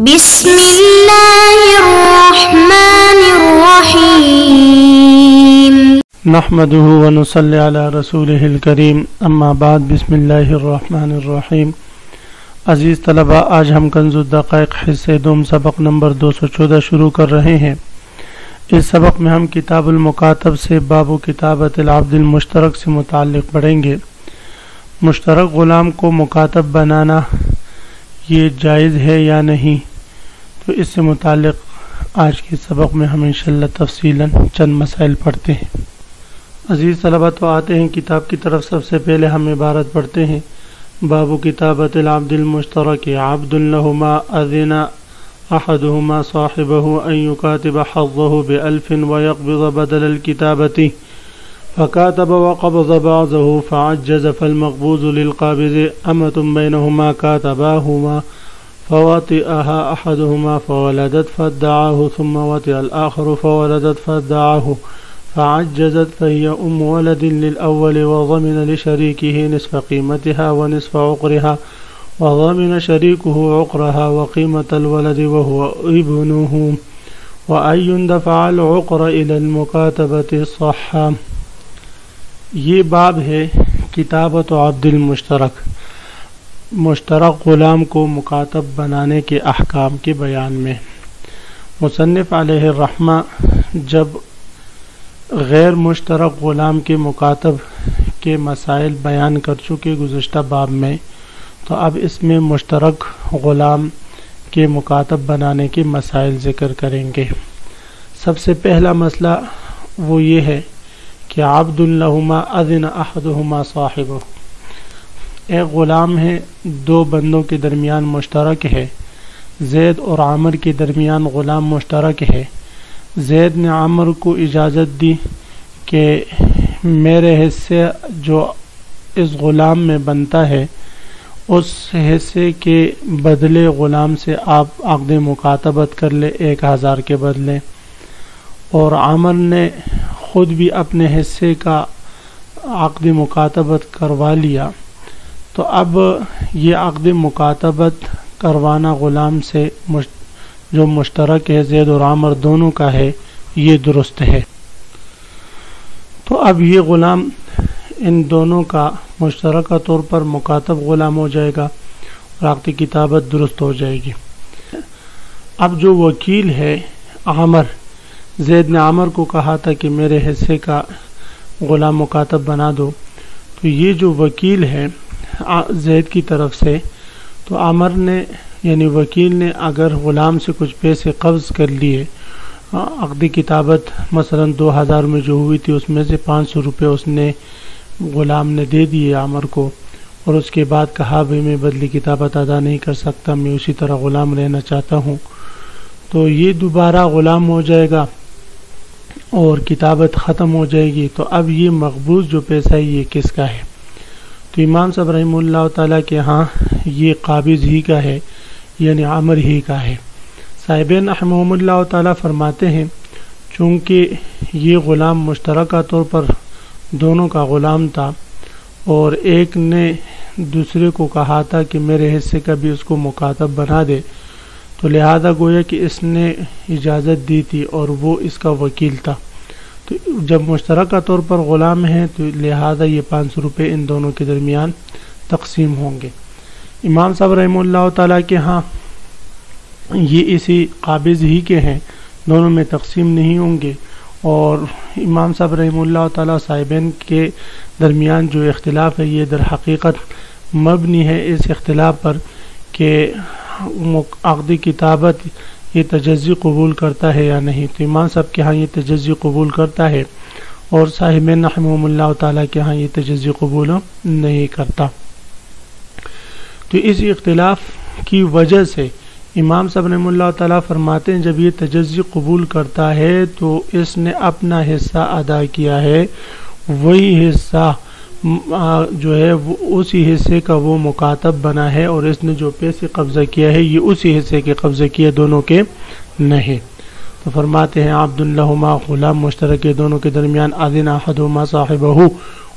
بسم اللہ الرحمن الرحیم نحمده ونصلی علی رسولہ الکریم اما بعد بسم اللہ الرحمن الرحیم۔ عزیز طلبہ، آج ہم کنز الدقائق حصے دوم سبق نمبر 214 شروع کر رہے ہیں۔ اس سبق میں ہم کتاب المکاتب سے باب کتابت العبد المشترک سے متعلق پڑھیں گے۔ مشترک غلام کو مکاتب بنانا یہ جائز ہے یا نہیں، تو اس سے متعلق آج کے سبق میں ہم انشاءاللہ تفصیلاً چند مسائل پڑھتے ہیں۔ عزیز طلبہ، تو آتے ہیں کتاب کی طرف۔ سب سے پہلے ہم عبارت پڑھتے ہیں، باب کتابت العبد المشترک عبد لہما اذن احدهما صاحبه ان يكاتب حظه ب1000 ويقبض بدل الكتابة فكاتب وقبض بعضه فعجز فالمقبوض للقابض أمة بينهما كاتباهما فوطئها أحدهما فولدت فادعاه ثم وطئ الآخر فولدت فادعاه فعجزت فهي ولد للأول وضمن لشريكه نصف قيمتها ونصف عقرها وضمن شريكه عقرها وقيمة الولد وهو ابنه وأن يندفع العقر إلى المكاتبة الصحة۔ یہ باب ہے کتابت عبد المشترک، مشترک غلام کو مکاتب بنانے کے احکام کے بیان میں۔ مصنف علیہ الرحمہ جب غیر مشترک غلام کے مکاتب کے مسائل بیان کر چکے گزشتہ باب میں، تو اب اس میں مشترک غلام کے مکاتب بنانے کے مسائل ذکر کریں گے۔ سب سے پہلا مسئلہ وہ یہ ہے کہ عبد لہما اذن احدہما صاحبہ، ایک غلام ہے، دو بندوں کے درمیان مشترک ہے۔ زید اور عامر کے درمیان غلام مشترک ہے۔ زید نے عامر کو اجازت دی کہ میرے حصے جو اس غلام میں بنتا ہے اس حصے کے بدلے غلام سے آپ عقد مکاتبت کر لے 1000 کے بدلے، اور عامر نے خود بھی اپنے حصے کا عقد مکاتبت کروا لیا، تو اب یہ عقد مکاتبت کروانا غلام سے جو مشترک ہے زید اور عامر دونوں کا ہے، یہ درست ہے۔ تو اب یہ غلام ان دونوں کا مشترکہ طور پر مکاتب غلام ہو جائے گا اور عقد کتابت درست ہو جائے گی۔ اب جو وکیل ہے عامر، زید نے عامر کو کہا تھا کہ میرے حصے کا غلام مکاتب بنا دو، تو یہ جو وکیل ہے زید کی طرف سے، تو عامر نے یعنی وکیل نے اگر غلام سے کچھ پیسے قبض کر لیے، عقد کتابت مثلا 2000 میں جو ہوئی تھی اس میں سے 500 روپے اس نے غلام نے دے دیے عامر کو، اور اس کے بعد کہا بھئی میں بدلی کتابت ادا نہیں کر سکتا، میں اسی طرح غلام رہنا چاہتا ہوں، تو یہ دوبارہ غلام ہو جائے گا اور کتابت ختم ہو جائے گی۔ تو اب یہ مقبوض جو پیسہ ہے یہ کس کا ہے؟ تو امام صاحب رحمہ اللہ تعالیٰ کے ہاں یہ قابض ہی کا ہے، یعنی عامر ہی کا ہے۔ صاحبین رحمہم اللہ تعالیٰ فرماتے ہیں چونکہ یہ غلام مشترکہ طور پر دونوں کا غلام تھا، اور ایک نے دوسرے کو کہا تھا کہ میرے حصے کا بھی اس کو مکاتب بنا دے، تو لہذا گویا کہ اس نے اجازت دی تھی اور وہ اس کا وکیل تھا، تو جب مشترکہ طور پر غلام ہیں تو لہذا یہ 500 روپے ان دونوں کے درمیان تقسیم ہوں گے۔ امام صاحب رحمہ اللہ تعالیٰ کے ہاں یہ اسی قابض ہی کے ہیں، دونوں میں تقسیم نہیں ہوں گے، اور امام صاحب رحمہ اللہ تعالیٰ صاحبین کے درمیان جو اختلاف ہے یہ در حقیقت مبنی ہے اس اختلاف پر کہ عقد کتابت یہ تجزی قبول کرتا ہے یا نہیں۔ تو امام صاحب کے ہاں یہ تجزی قبول کرتا ہے، اور صاحبین رحمہم اللہ تعالیٰ کے ہاں یہ تجزی قبول نہیں کرتا۔ تو اس اختلاف کی وجہ سے امام صاحب رحمہ اللہ تعالیٰ فرماتے ہیں جب یہ تجزی قبول کرتا ہے تو اس نے اپنا حصہ ادا کیا ہے، وہی حصہ جو ہے وہ اسی حصے کا وہ مکاتب بنا ہے، اور اس نے جو پیسے قبضہ کیا ہے یہ اسی حصے کے قبضہ کیا، دونوں کے نہیں۔ تو فرماتے ہیں عبد لہما غلام مشترک دونوں کے درمیان اذن احدہما صاحبہ،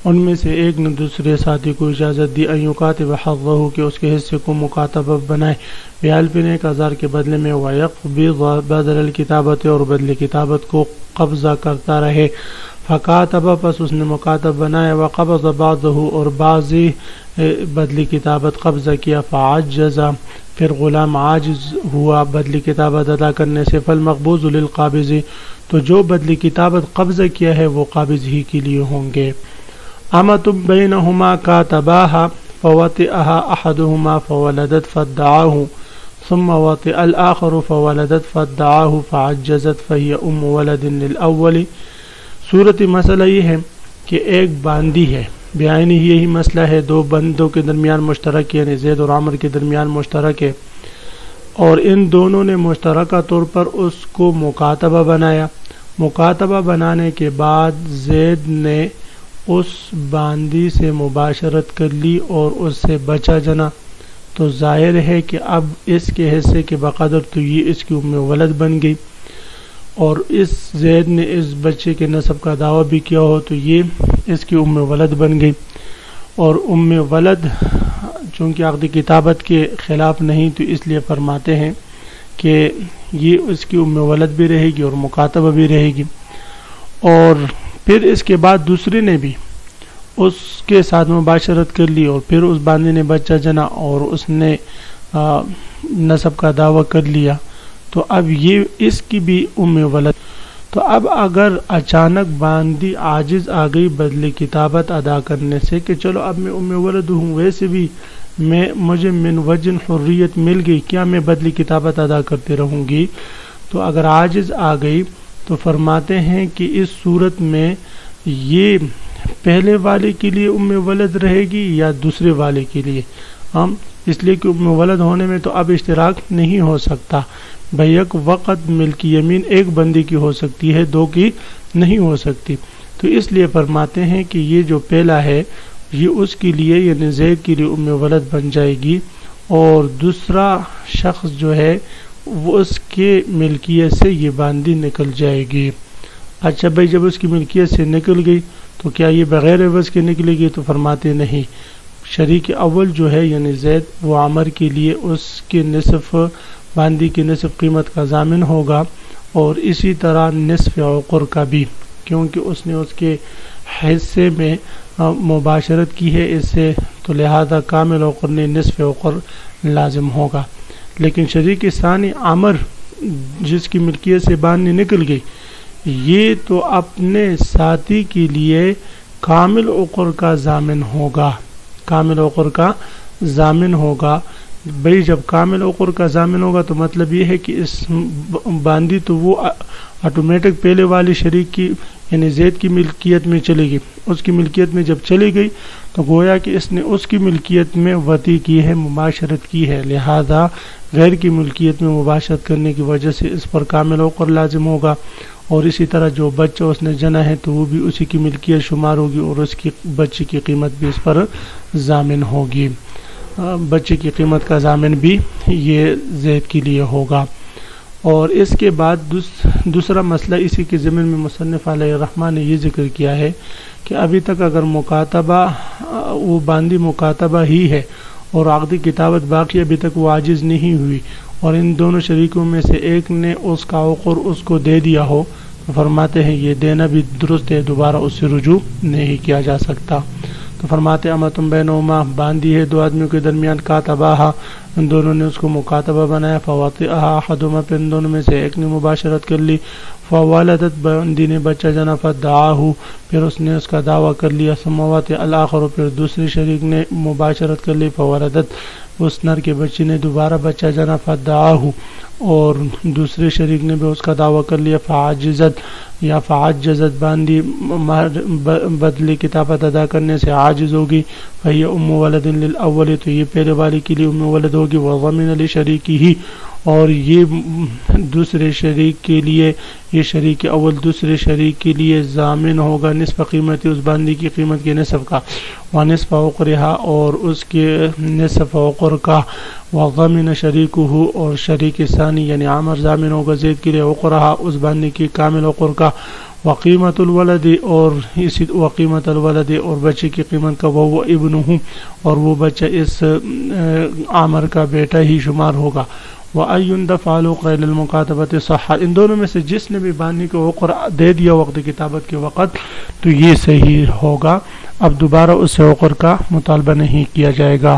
ان میں سے ایک نے دوسرے ساتھی کو اجازت دی ان یکاتب حظہ کہ اس کے حصے کو مکاتبہ بنائے ب1000 1000 کے بدلے میں ویقبض بدل الکتابت اور بدل کتابت کو قبضہ کرتا رہے فکاتبہ پس اس نے مکاتب بنایا وقبض بعضہ اور بعضی بدلی کتابت قبضہ کیا فعجز پھر غلام عاجز ہوا بدلی کتابت ادا کرنے سے فالمقبوض للقابض تو جو بدلی کتابت قبضہ کیا ہے وہ قابض ہی کے لیے ہوں گے امۃ بینہما کاتباها فوطئها احدهما فولدت فادعاه ثم وطئ الآخر فولدت فادعاه فعجزت فهي ولد للأول صورت مسئلہ یہ ہے کہ ایک باندی ہے بیانی یہی مسئلہ ہے دو بندوں کے درمیان مشترک یعنی زید اور عمر کے درمیان مشترک ہے اور ان دونوں نے مشترکہ طور پر اس کو مکاتبہ بنایا مکاتبہ بنانے کے بعد زید نے اس باندی سے مباشرت کر لی اور اس سے بچہ جنا تو ظاہر ہے کہ اب اس کے حصے کے بقدر تو یہ اس کی ام ولد بن گئی اور اس زید نے اس بچے کے نسب کا دعویٰ بھی کیا ہو تو یہ اس کی ام ولد بن گئی اور ام ولد چونکہ عقد کتابت کے خلاف نہیں تو اس لیے فرماتے ہیں کہ یہ اس کی ام ولد بھی رہے گی اور مکاتبہ بھی رہے گی اور پھر اس کے بعد دوسرے نے بھی اس کے ساتھ مباشرت کر لی اور پھر اس باندی نے بچہ جنا اور اس نے نسب کا دعویٰ کر لیا تو اب یہ اس کی بھی ام ولد تو اب اگر اچانک باندی عاجز آ گئی بدلی کتابت ادا کرنے سے کہ چلو اب میں ام ولد ہوں ویسے بھی مجھے من وجہ حریت مل گئی کیا میں بدلی کتابت ادا کرتے رہوں گی تو اگر عاجز آ گئی تو فرماتے ہیں کہ اس صورت میں یہ پہلے والے کے لیے ام ولد رہے گی یا دوسرے والے کے لیے اس لیے کہ ام ولد ہونے میں تو اب اشتراک نہیں ہو سکتا بیک وقت ملکی یمین ایک بندی کی ہو سکتی ہے دو کی نہیں ہو سکتی تو اس لیے فرماتے ہیں کہ یہ جو پہلا ہے یہ اس کے لیے یعنی زید کے لیے ام ولد بن جائے گی اور دوسرا شخص جو ہے وہ اس کے ملکیت سے یہ باندی نکل جائے گی اچھا بھائی جب اس کی ملکیت سے نکل گئی تو کیا یہ بغیر عوض کے نکلے گی تو فرماتے نہیں شریک اول جو ہے یعنی زید وہ عمر کے لیے اس کے نصف باندی کی نصف قیمت کا ضامن ہوگا اور اسی طرح نصف عقر کا بھی کیونکہ اس نے اس کے حصے میں مباشرت کی ہے اس سے تو لہذا کامل عقر نے نصف عقر لازم ہوگا لیکن شریک ثانی عمر جس کی ملکیت سے باندی نکل گئی یہ تو اپنے ساتھی کے لیے کامل عقر کا ضامن ہوگا کامل عقر کا ضامن ہوگا بھئی جب کامل عقر کا ضامن ہوگا تو مطلب یہ ہے کہ اس باندی تو وہ آٹومیٹک پہلے والی شریک کی یعنی زید کی ملکیت میں چلے گی اس کی ملکیت میں جب چلی گئی تو گویا کہ اس نے اس کی ملکیت میں وطی کی ہے مباشرت کی ہے لہذا غیر کی ملکیت میں مباشرت کرنے کی وجہ سے اس پر کامل عقر لازم ہوگا اور اسی طرح جو بچہ اس نے جنا ہے تو وہ بھی اسی کی ملکیت شمار ہوگی اور اس کی بچے کی قیمت بھی اس پر ضامن ہوگی بچے کی قیمت کا ضامن بھی یہ زید کے لیے ہوگا اور اس کے بعد دوسرا مسئلہ اسی کے ضمن میں مصنف علیہ الرحمٰن نے یہ ذکر کیا ہے کہ ابھی تک اگر مکاتبہ وہ باندی مکاتبہ ہی ہے اور عقدی کتابت باقی ابھی تک وہ عاجز نہیں ہوئی اور ان دونوں شریکوں میں سے ایک نے اس کا عقر اس کو دے دیا ہو تو فرماتے ہیں یہ دینا بھی درست ہے دوبارہ اس سے رجوع نہیں کیا جا سکتا تو فرماتے امتم بینہما باندی ہے دو آدمیوں کے درمیان کاتباہا ان دونوں نے اس کو مکاتبہ بنایا فواطئہا احدہما پھر ان دونوں میں سے ایک نے مباشرت کر لی فوالدت باندی نے بچہ جنا فدعاہو پھر اس نے اس کا دعویٰ کر لیا ثم واطئ الاخر پھر دوسری شریک نے مباشرت کر لی فوالدت اس نر کے بچی نے دوبارہ بچہ جنا فدعاہو اور دوسرے شریک نے بھی اس کا دعویٰ کر لیا فعجزت یا فعجزت باندی بدلی کتابت ادا کرنے سے عاجز ہوگی فہی ام ولد للاول تو یہ پہلے والی کے لیے ام ولد ہوگی وضمن لشریکی ہی اور یہ دوسرے شریک کے لیے یہ شریک اول دوسرے شریک کے لیے ضامن ہوگا نصف قیمت اس باندی کی قیمت کے نصف کا ونصف عقرہا اور اس کے نصف عقر کا وضمن شریکہ اور شریک ثانی یعنی عامر ضامن ہوگا زید کے لیے عقرہا اس باندی کی کامل عقر کا وقیمت الولد اور اسی وقیمت الولد اور بچے کی قیمت کا وہ ابنہ اور وہ بچہ اس عامر کا بیٹا ہی شمار ہوگا. وَأَيٌّ دَفْعَلُ قَيْلَ الْمُكَاتَبَةِ صَحَّ ان دونوں میں سے جس نے بھی بانی کو عقر دے دیا وقت کتابت کے وقت تو یہ صحیح ہوگا. اب دوبارہ اس سے عقر کا مطالبہ نہیں کیا جائے گا.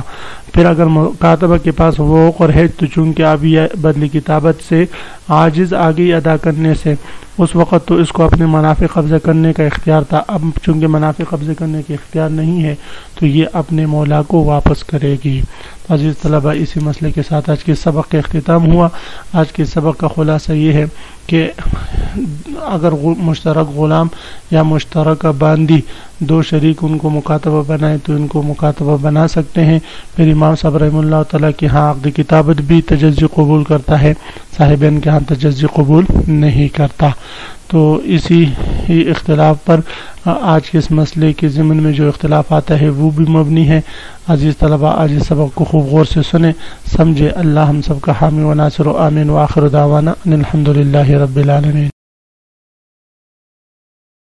پھر اگر مکاتبہ کے پاس وہ عقر ہے تو چونکہ اب یہ بدلی کتابت سے عاجز آگئی ادا کرنے سے اس وقت تو اس کو اپنے منافع قبضہ کرنے کا اختیار تھا. اب چونکہ منافع قبضہ کرنے کے اختیار نہیں ہے تو یہ اپنے مولا کو واپس کرے گی. عزیز طلبہ اسی مسئلے کے ساتھ آج کے سبق کا اختتام ہوا. آج کے سبق کا خلاصہ یہ ہے کہ اگر مشترک غلام یا مشترک باندی دو شریک ان کو مکاتبہ بنائے تو ان کو مکاتبہ بنا سکتے ہیں. پھر امام صاحب رحمہ اللہ تعالیٰ کے ہاں عقد کتابت بھی تجزی قبول کرتا ہے، صاحبین کے ہاں تجزی قبول نہیں کرتا. تو اسی ہی اختلاف پر آج کے اس مسئلے کے ضمن میں جو اختلاف آتا ہے وہ بھی مبنی ہے. عزیز طلبہ آج اس سبق کو خوب غور سے سنیں سمجھے. اللہ ہم سب کا حامی و ناصر و آمین. وآخر دعوانا ان الحمد للہ رب العالمین.